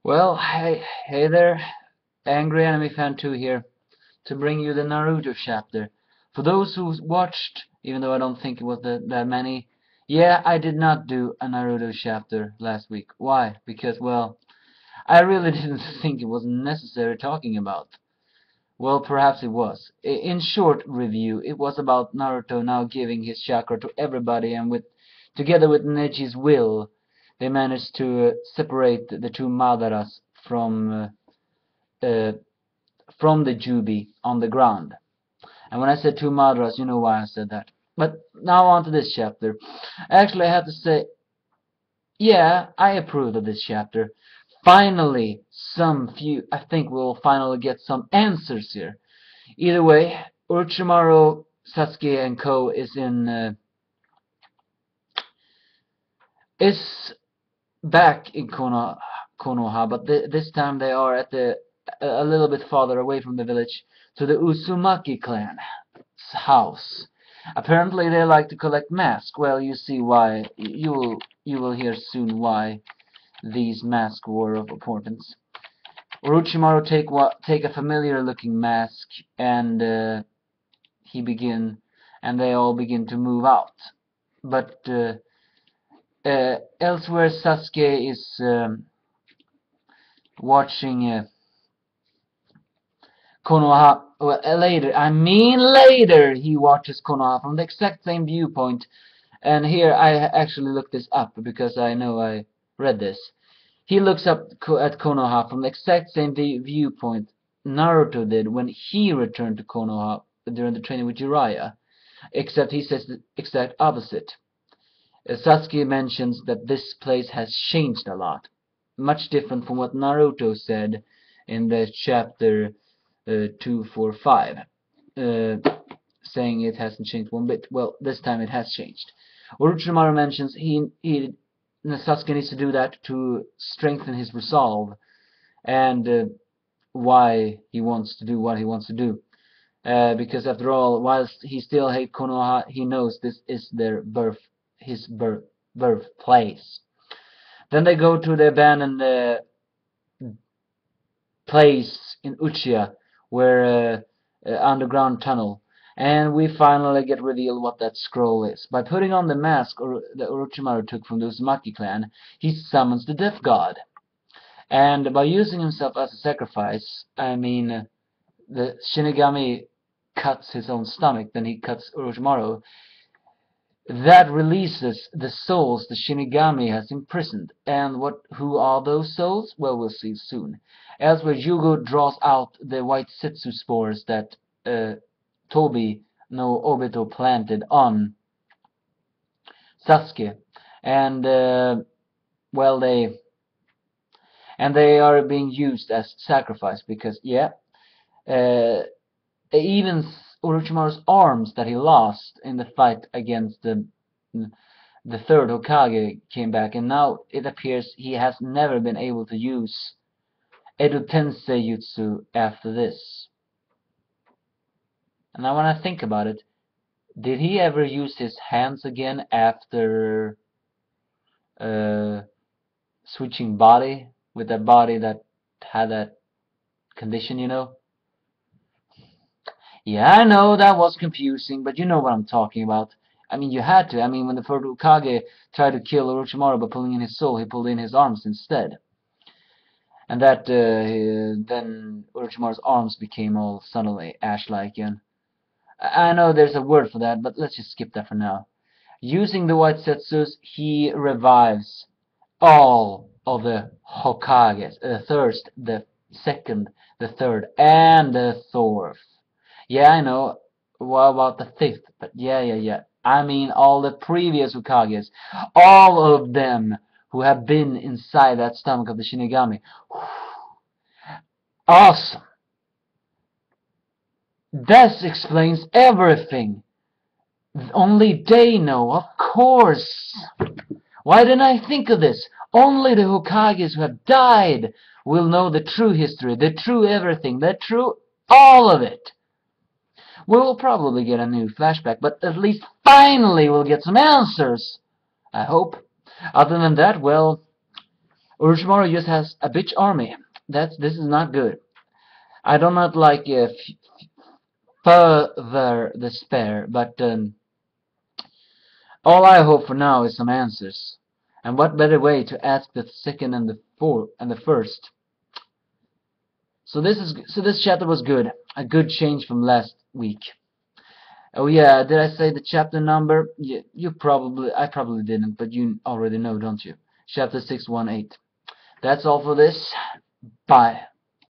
Well, hey there, Angry Anime Fan 2 here, to bring you the Naruto chapter. For those who watched, even though I don't think it was that many, yeah, I did not do a Naruto chapter last week. Why? Because, well, I really didn't think it was necessary talking about. Well, perhaps it was. In short review, it was about Naruto now giving his chakra to everybody, and together with Neji's will, they managed to separate the two Madaras uh, from the Jubi on the ground. And when I said two Madaras, you know why I said that. But now on to this chapter. Actually, I have to say, yeah, I approved of this chapter. Finally, I think we'll finally get some answers here. Either way, Orochimaru, Sasuke, and Co. is back in Konoha, but this time they are at a little bit farther away from the village, to the Uzumaki clan's house. Apparently they like to collect masks. Well, you see why. You will hear soon why these masks were of importance. Orochimaru take a familiar looking mask, and they all begin to move out. But elsewhere, Sasuke is watching Konoha. Well, later he watches Konoha from the exact same viewpoint. And here I actually looked this up because I know I read this. He looks up at Konoha from the exact same viewpoint Naruto did when he returned to Konoha during the training with Jiraiya, except he says the exact opposite. Sasuke mentions that this place has changed a lot, much different from what Naruto said in the chapter 245, saying it hasn't changed one bit. Well, this time it has changed. Orochimaru mentions Sasuke needs to do that to strengthen his resolve, and why he wants to do what he wants to do. Because after all, whilst he still hates Konoha, he knows this is his birthplace. Then they go to the abandoned place in Uchiha, where underground tunnel, and we finally get revealed what that scroll is. By putting on the mask that Orochimaru took from the Uzumaki clan, he summons the Death God, and by using himself as a sacrifice, I mean the Shinigami cuts his own stomach, then he cuts Orochimaru. That releases the souls the Shinigami has imprisoned. And who are those souls? Well, we'll see soon. Elsewhere, Yugo draws out the white Setsu spores that Tobi no Obito planted on Sasuke. And, well, they are being used as sacrifice because, yeah, even Orochimaru's arms that he lost in the fight against the third Hokage came back, and now it appears he has never been able to use Edo Tensei Jutsu after this. And now when I think about it, did he ever use his hands again after switching body with that body that had that condition, you know? Yeah, I know that was confusing, but you know what I'm talking about. I mean, you had to. I mean, when the third Hokage tried to kill Orochimaru by pulling in his soul, he pulled in his arms instead. And that, then Orochimaru's arms became all suddenly ash-like again. I know there's a word for that, but let's just skip that for now. Using the white Setsus, he revives all of the Hokages. The first, the second, the third, and the fourth. Yeah, I know. What about the fifth? But yeah. I mean all the previous Hokages. All of them who have been inside that stomach of the Shinigami. Awesome. This explains everything. Only they know, of course. Why didn't I think of this? Only the Hokages who have died will know the true history, the true everything, the true all of it. We'll probably get a new flashback, but at least finally we'll get some answers. I hope. Other than that, well, Orochimaru just has a bitch army. This is not good. I do not like further despair, but all I hope for now is some answers. And what better way to ask the second and the fourth and the first? So this chapter was good. A good change from last week. Oh yeah, did I say the chapter number? Yeah, I probably didn't, but you already know, don't you? Chapter 618. That's all for this. Bye.